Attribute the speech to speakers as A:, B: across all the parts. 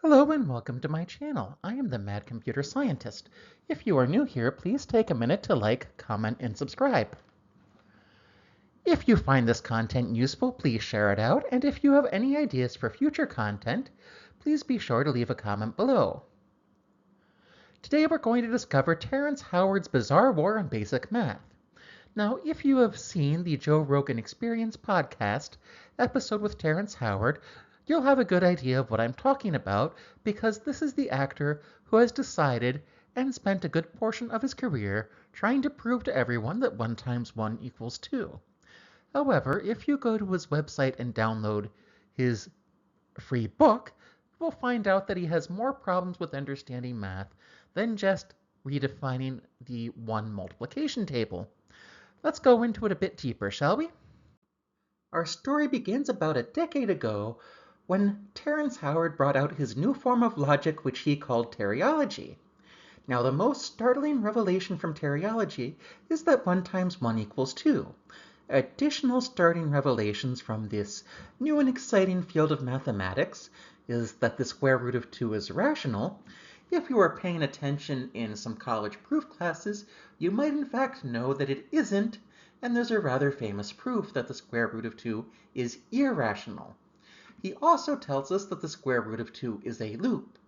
A: Hello and welcome to my channel. I am the Mad Computer Scientist. If you are new here, please take a minute to like, comment, and subscribe. If you find this content useful, please share it out, and if you have any ideas for future content, please be sure to leave a comment below. Today we're going to discover Terrence Howard's bizarre war on basic math. Now, if you have seen the Joe Rogan Experience podcast episode with Terrence Howard, you'll have a good idea of what I'm talking about because this is the actor who has decided and spent a good portion of his career trying to prove to everyone that 1 times 1 equals 2. However, if you go to his website and download his free book, you will find out that he has more problems with understanding math than just redefining the 1 multiplication table. Let's go into it a bit deeper, shall we? Our story begins about a decade ago when Terrence Howard brought out his new form of logic which he called teleology. Now, the most startling revelation from teleology is that 1 times 1 equals 2. Additional startling revelations from this new and exciting field of mathematics is that the square root of 2 is rational. If you are paying attention in some college proof classes, you might in fact know that it isn't, and there's a rather famous proof that the square root of 2 is irrational. He also tells us that the square root of 2 is a loop.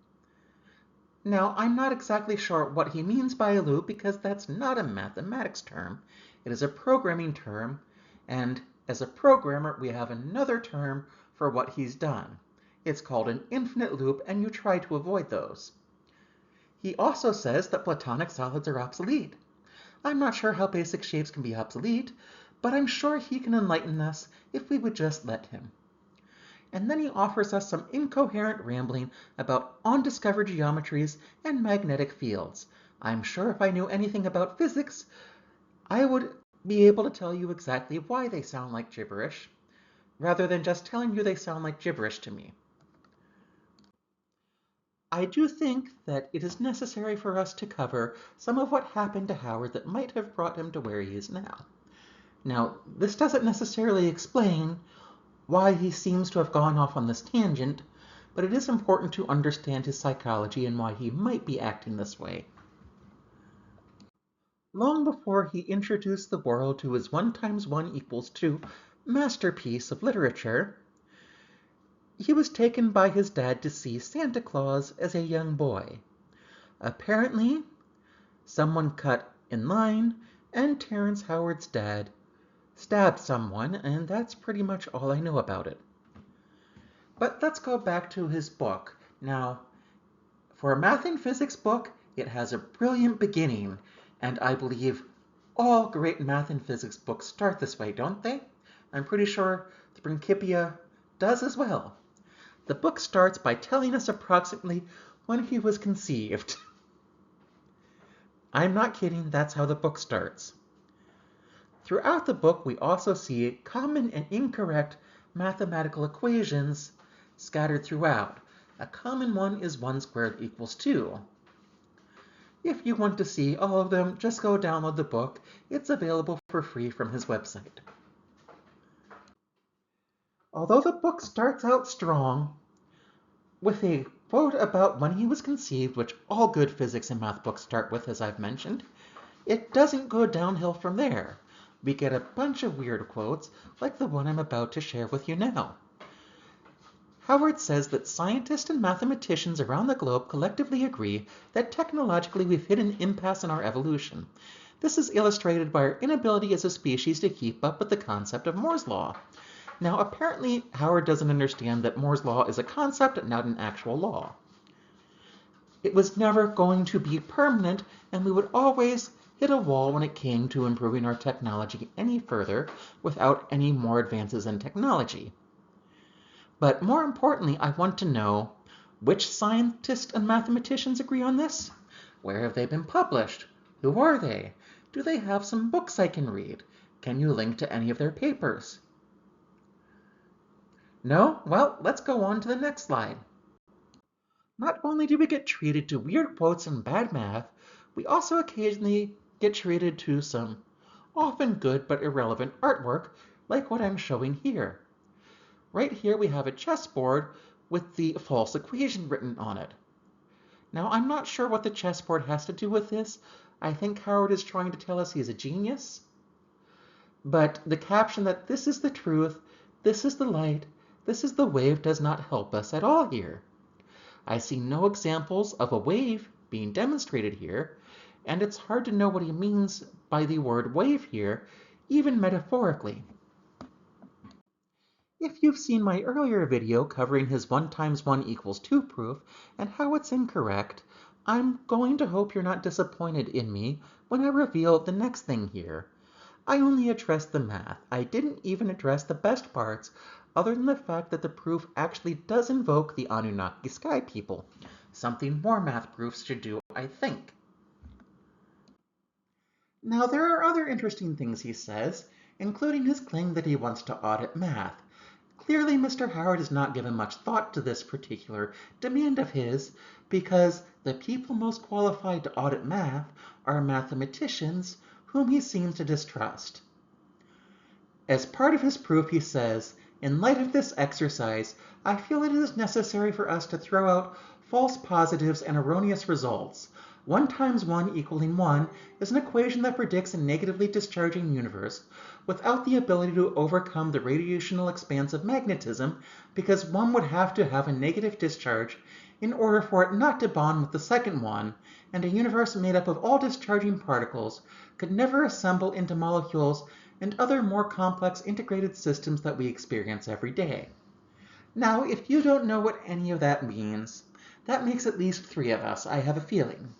A: Now, I'm not exactly sure what he means by a loop because that's not a mathematics term. It is a programming term, and as a programmer, we have another term for what he's done. It's called an infinite loop, and you try to avoid those. He also says that Platonic solids are obsolete. I'm not sure how basic shapes can be obsolete, but I'm sure he can enlighten us if we would just let him. And then he offers us some incoherent rambling about undiscovered geometries and magnetic fields. I'm sure if I knew anything about physics, I would be able to tell you exactly why they sound like gibberish, rather than just telling you they sound like gibberish to me. I do think that it is necessary for us to cover some of what happened to Howard that might have brought him to where he is now. Now, this doesn't necessarily explain why he seems to have gone off on this tangent, but it is important to understand his psychology and why he might be acting this way. Long before he introduced the world to his 1 times 1 equals 2 masterpiece of literature, he was taken by his dad to see Santa Claus as a young boy. Apparently, someone cut in line, and Terrence Howard's dad stabbed someone, and that's pretty much all I know about it. But let's go back to his book. Now, for a math and physics book, it has a brilliant beginning, and I believe all great math and physics books start this way, don't they? I'm pretty sure the Principia does as well. The book starts by telling us approximately when he was conceived. I'm not kidding, that's how the book starts. Throughout the book, we also see common and incorrect mathematical equations scattered throughout. A common one is 1 squared equals 2. If you want to see all of them, just go download the book. It's available for free from his website. Although the book starts out strong, with a quote about when he was conceived, which all good physics and math books start with, as I've mentioned, it doesn't go downhill from there. We get a bunch of weird quotes, like the one I'm about to share with you now. Howard says that scientists and mathematicians around the globe collectively agree that technologically we've hit an impasse in our evolution. This is illustrated by our inability as a species to keep up with the concept of Moore's law. Now, apparently, Howard doesn't understand that Moore's law is a concept, not an actual law. It was never going to be permanent, and we would always hit a wall when it came to improving our technology any further without any more advances in technology. But more importantly, I want to know, which scientists and mathematicians agree on this? Where have they been published? Who are they? Do they have some books I can read? Can you link to any of their papers? No? Well, let's go on to the next slide. Not only do we get treated to weird quotes and bad math, we also occasionally get treated to some often good but irrelevant artwork like what I'm showing here. Right here we have a chessboard with the false equation written on it. Now, I'm not sure what the chessboard has to do with this. I think Howard is trying to tell us he's a genius. But the caption that this is the truth, this is the light, this is the wave does not help us at all here. I see no examples of a wave being demonstrated here, and it's hard to know what he means by the word wave here, even metaphorically. If you've seen my earlier video covering his 1 times 1 equals 2 proof and how it's incorrect, I'm going to hope you're not disappointed in me when I reveal the next thing here. I only addressed the math. I didn't even address the best parts, other than the fact that the proof actually does invoke the Anunnaki sky people. Something more math proofs should do, I think. Now, there are other interesting things he says, including his claim that he wants to audit math. Clearly, Mr. Howard has not given much thought to this particular demand of his, because the people most qualified to audit math are mathematicians, whom he seems to distrust. As part of his proof, he says, "In light of this exercise, I feel it is necessary for us to throw out false positives and erroneous results. 1 times 1 equaling 1 is an equation that predicts a negatively discharging universe without the ability to overcome the radiational expanse of magnetism, because 1 would have to have a negative discharge in order for it not to bond with the second one, and a universe made up of all discharging particles could never assemble into molecules and other more complex integrated systems that we experience every day." Now, if you don't know what any of that means, that makes at least 3 of us, I have a feeling.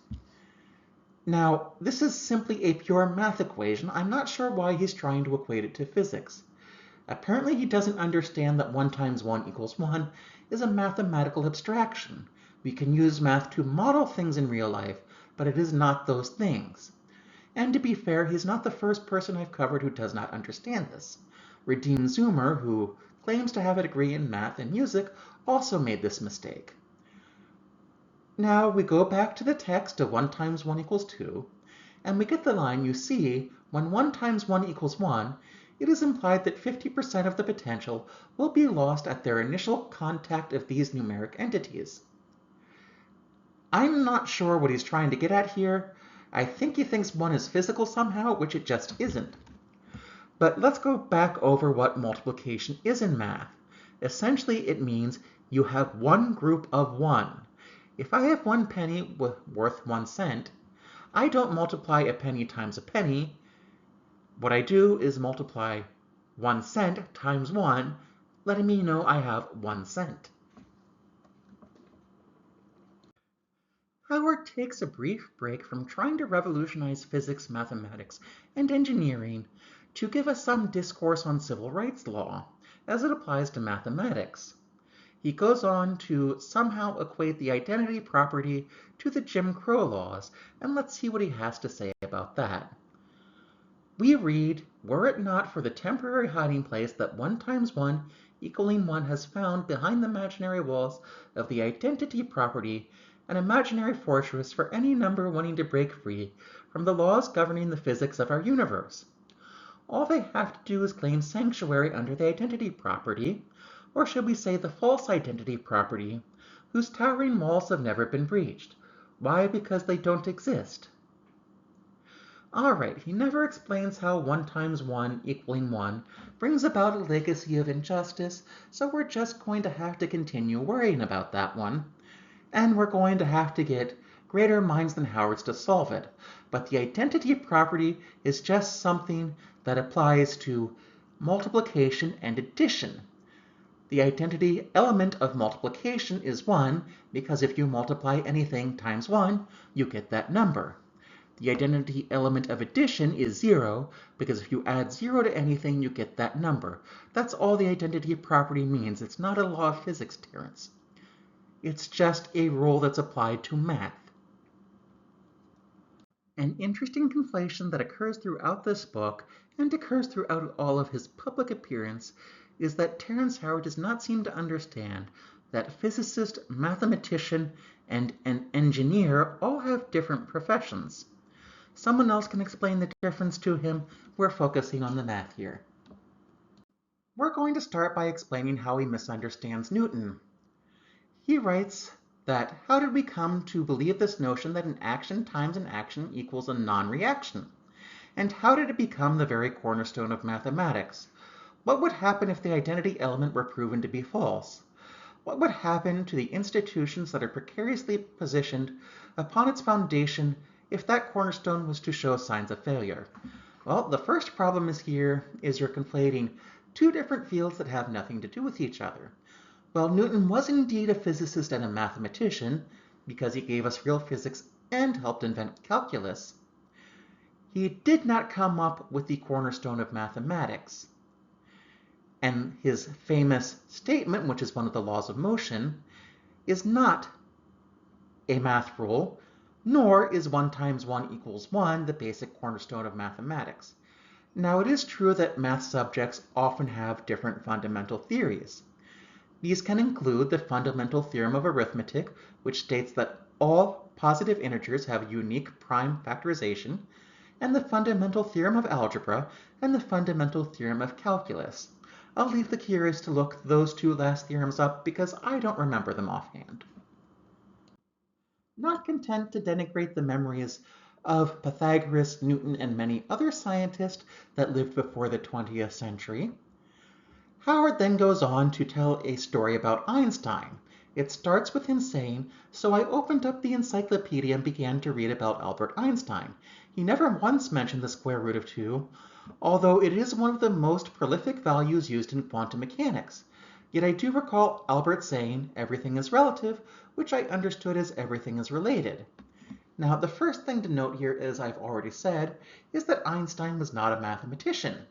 A: Now, this is simply a pure math equation. I'm not sure why he's trying to equate it to physics. Apparently he doesn't understand that 1 times 1 equals 1 is a mathematical abstraction. We can use math to model things in real life, but it is not those things. And to be fair, he's not the first person I've covered who does not understand this. Redeem Zoomer, who claims to have a degree in math and music, also made this mistake. Now we go back to the text of 1 times 1 equals 2, and we get the line, "You see, when 1 times 1 equals 1, it is implied that 50% of the potential will be lost at their initial contact of these numeric entities." I'm not sure what he's trying to get at here. I think he thinks 1 is physical somehow, which it just isn't. But let's go back over what multiplication is in math. Essentially, it means you have one group of 1. If I have 1 penny worth 1 cent, I don't multiply a penny times a penny. What I do is multiply 1 cent times 1, letting me know I have 1 cent. Howard takes a brief break from trying to revolutionize physics, mathematics, and engineering to give us some discourse on civil rights law as it applies to mathematics. He goes on to somehow equate the identity property to the Jim Crow laws, and let's see what he has to say about that. We read, "Were it not for the temporary hiding place that 1 times 1 equaling 1 has found behind the imaginary walls of the identity property, an imaginary fortress for any number wanting to break free from the laws governing the physics of our universe. All they have to do is claim sanctuary under the identity property, or should we say the false identity property, whose towering walls have never been breached. Why? Because they don't exist." Alright, he never explains how 1 times 1 equaling 1 brings about a legacy of injustice, so we're just going to have to continue worrying about that one. And we're going to have to get greater minds than Howard's to solve it. But the identity property is just something that applies to multiplication and addition. The identity element of multiplication is 1, because if you multiply anything times 1, you get that number. The identity element of addition is 0, because if you add 0 to anything, you get that number. That's all the identity property means. It's not a law of physics, Terrence. It's just a rule that's applied to math. An interesting conflation that occurs throughout this book, and occurs throughout all of his public appearance, is that Terrence Howard does not seem to understand that physicist, mathematician, and an engineer all have different professions. Someone else can explain the difference to him. We're focusing on the math here. We're going to start by explaining how he misunderstands Newton. He writes that how did we come to believe this notion that an action times an action equals a non-reaction? And how did it become the very cornerstone of mathematics? What would happen if the identity element were proven to be false? What would happen to the institutions that are precariously positioned upon its foundation if that cornerstone was to show signs of failure? Well, the first problem is you're conflating two different fields that have nothing to do with each other. While Newton was indeed a physicist and a mathematician, because he gave us real physics and helped invent calculus, he did not come up with the cornerstone of mathematics. And his famous statement, which is one of the laws of motion, is not a math rule, nor is 1 times 1 equals 1 the basic cornerstone of mathematics. Now, it is true that math subjects often have different fundamental theories. These can include the fundamental theorem of arithmetic, which states that all positive integers have unique prime factorization, and the fundamental theorem of algebra and the fundamental theorem of calculus. I'll leave the curious to look those two last theorems up because I don't remember them offhand. Not content to denigrate the memories of Pythagoras, Newton, and many other scientists that lived before the 20th century, Howard then goes on to tell a story about Einstein. It starts with him saying, "So I opened up the encyclopedia and began to read about Albert Einstein. He never once mentioned the square root of 2, although it is one of the most prolific values used in quantum mechanics. Yet I do recall Albert saying, 'Everything is relative,' which I understood as everything is related." Now, the first thing to note here, as I've already said, is that Einstein was not a mathematician.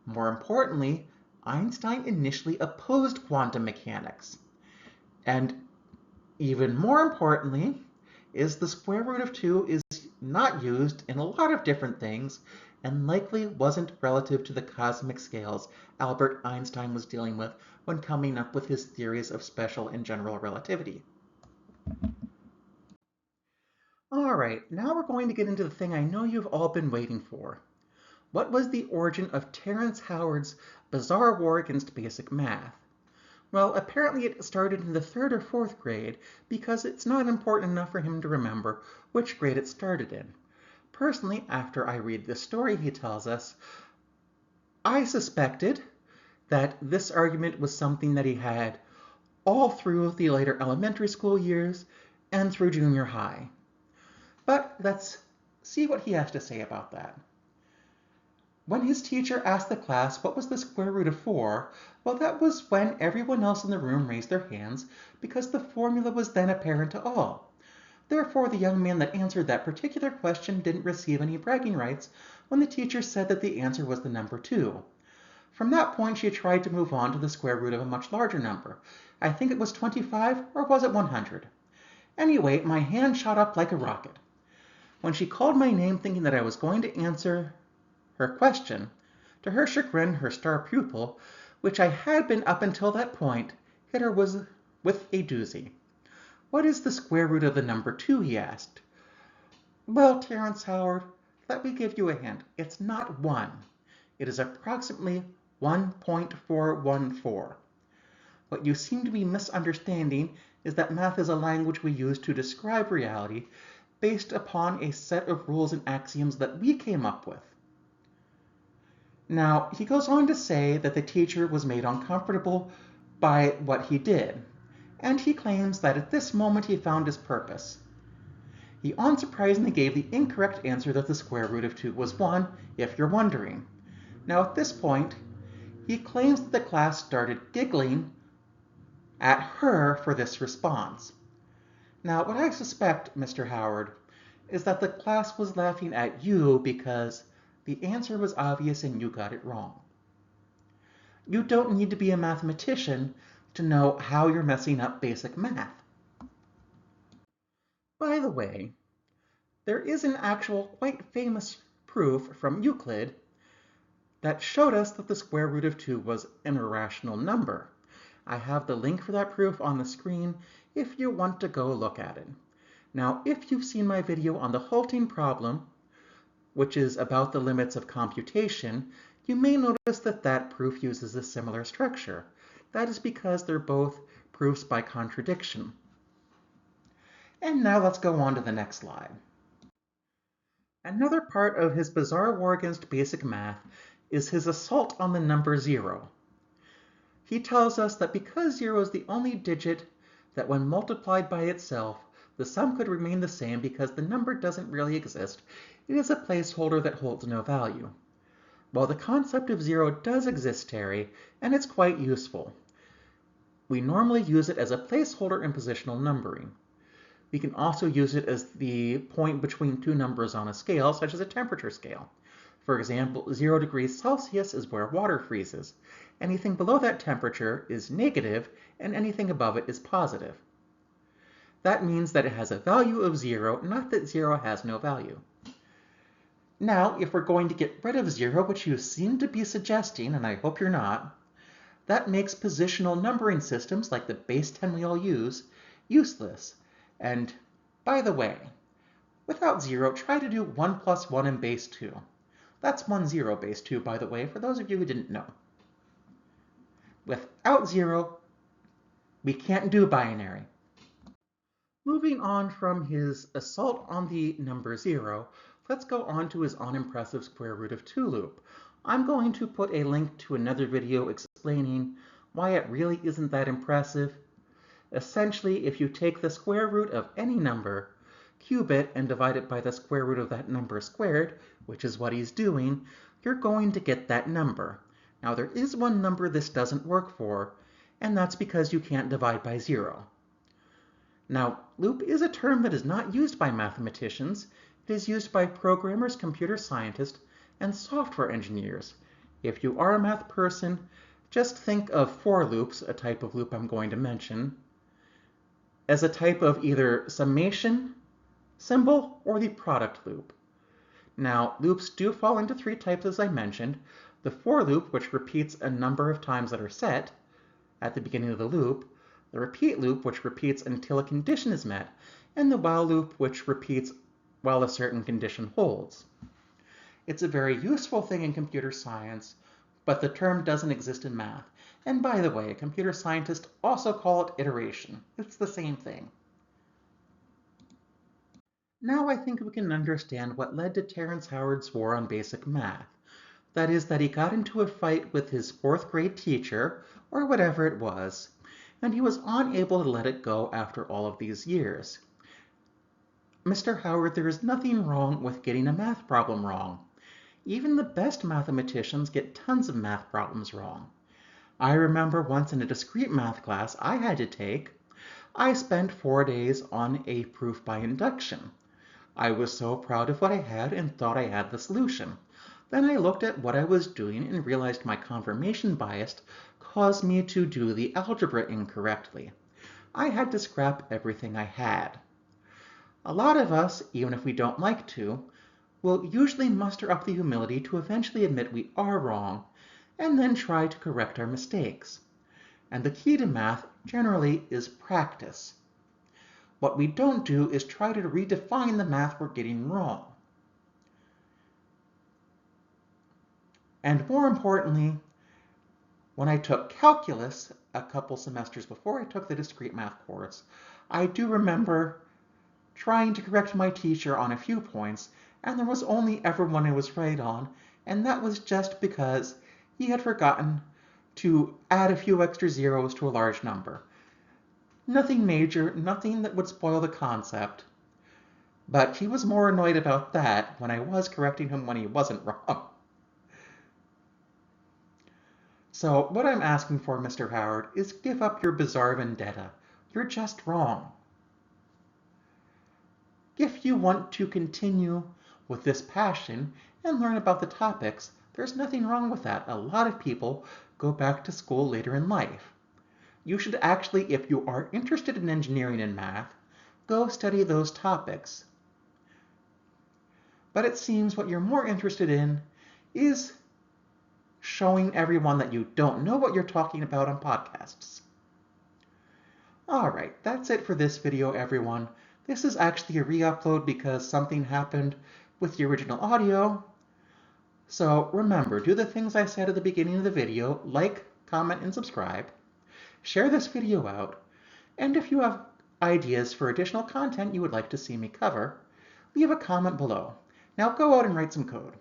A: More importantly, Einstein initially opposed quantum mechanics. And even more importantly, is the square root of 2 is not used in a lot of different things and likely wasn't relative to the cosmic scales Albert Einstein was dealing with when coming up with his theories of special and general relativity. All right, now we're going to get into the thing I know you've all been waiting for. What was the origin of Terrence Howard's bizarre war against basic math? Well, apparently it started in the 3rd or 4th grade because it's not important enough for him to remember which grade it started in. Personally, after I read this story he tells us, I suspected that this argument was something that he had all through the later elementary school years and through junior high. But let's see what he has to say about that. When his teacher asked the class what was the square root of 4, well, that was when everyone else in the room raised their hands because the formula was then apparent to all. Therefore, the young man that answered that particular question didn't receive any bragging rights when the teacher said that the answer was the number 2. From that point, she tried to move on to the square root of a much larger number. I think it was 25, or was it 100? Anyway, my hand shot up like a rocket. When she called my name thinking that I was going to answer her question, to her chagrin, her star pupil, which I had been up until that point, hit her with a doozy. "What is the square root of the number 2, he asked. "Well, Terrence Howard, let me give you a hint. It's not 1. It is approximately 1.414. What you seem to be misunderstanding is that math is a language we use to describe reality based upon a set of rules and axioms that we came up with." Now, he goes on to say that the teacher was made uncomfortable by what he did, and he claims that at this moment he found his purpose. He unsurprisingly gave the incorrect answer that the square root of 2 was 1, if you're wondering. Now, at this point, he claims that the class started giggling at her for this response. Now, what I suspect, Mr. Howard, is that the class was laughing at you because the answer was obvious and you got it wrong. You don't need to be a mathematician to know how you're messing up basic math. By the way, there is an actual quite famous proof from Euclid that showed us that the square root of 2 was an irrational number. I have the link for that proof on the screen if you want to go look at it. Now, if you've seen my video on the halting problem, which is about the limits of computation, you may notice that that proof uses a similar structure. That is because they're both proofs by contradiction. And now let's go on to the next slide. Another part of his bizarre war against basic math is his assault on the number 0. He tells us that because 0 is the only digit that when multiplied by itself, the sum could remain the same because the number doesn't really exist. It is a placeholder that holds no value. Well, the concept of 0 does exist, Terry, and it's quite useful. We normally use it as a placeholder in positional numbering. We can also use it as the point between two numbers on a scale, such as a temperature scale. For example, 0 degrees Celsius is where water freezes. Anything below that temperature is negative, and anything above it is positive. That means that it has a value of 0, not that 0 has no value. Now, if we're going to get rid of 0, which you seem to be suggesting, and I hope you're not, that makes positional numbering systems like the base 10 we all use useless. And by the way, without 0, try to do 1 plus 1 in base 2. That's 1 0 base 2, by the way, for those of you who didn't know. Without 0, we can't do binary. Moving on from his assault on the number 0, let's go on to his unimpressive square root of 2 loop. I'm going to put a link to another video explaining why it really isn't that impressive. Essentially, if you take the square root of any number, cube it, and divide it by the square root of that number squared, which is what he's doing, you're going to get that number. Now, there is one number this doesn't work for, and that's because you can't divide by 0. Now, loop is a term that is not used by mathematicians. It is used by programmers, computer scientists, and software engineers. If you are a math person, just think of for loops, a type of loop I'm going to mention, as a type of either summation symbol or the product loop. Now, loops do fall into 3 types as I mentioned. The for loop, which repeats a number of times that are set at the beginning of the loop, the repeat loop, which repeats until a condition is met, and the while loop, which repeats while a certain condition holds. It's a very useful thing in computer science, but the term doesn't exist in math. And by the way, computer scientists also call it iteration. It's the same thing. Now I think we can understand what led to Terrence Howard's war on basic math. That is that he got into a fight with his 4th grade teacher, or whatever it was, and he was unable to let it go after all of these years. Mr. Howard, there is nothing wrong with getting a math problem wrong. Even the best mathematicians get tons of math problems wrong. I remember once in a discrete math class I had to take, I spent 4 days on a proof by induction. I was so proud of what I had and thought I had the solution. Then I looked at what I was doing and realized my confirmation bias caused me to do the algebra incorrectly. I had to scrap everything I had. A lot of us, even if we don't like to, will usually muster up the humility to eventually admit we are wrong and then try to correct our mistakes. And the key to math generally is practice. What we don't do is try to redefine the math we're getting wrong. And more importantly, when I took calculus a couple semesters before I took the discrete math course, I do remember trying to correct my teacher on a few points, and there was only ever one I was right on, and that was just because he had forgotten to add a few extra zeros to a large number. Nothing major, nothing that would spoil the concept, but he was more annoyed about that when I was correcting him when he wasn't wrong. So what I'm asking for, Mr. Howard, is give up your bizarre vendetta. You're just wrong. If you want to continue with this passion and learn about the topics, there's nothing wrong with that. A lot of people go back to school later in life. You should actually, if you are interested in engineering and math, go study those topics. But it seems what you're more interested in is showing everyone that you don't know what you're talking about on podcasts. Alright, that's it for this video, everyone. This is actually a re-upload because something happened with the original audio. So remember, do the things I said at the beginning of the video, like, comment, and subscribe. Share this video out. And if you have ideas for additional content you would like to see me cover, leave a comment below. Now go out and write some code.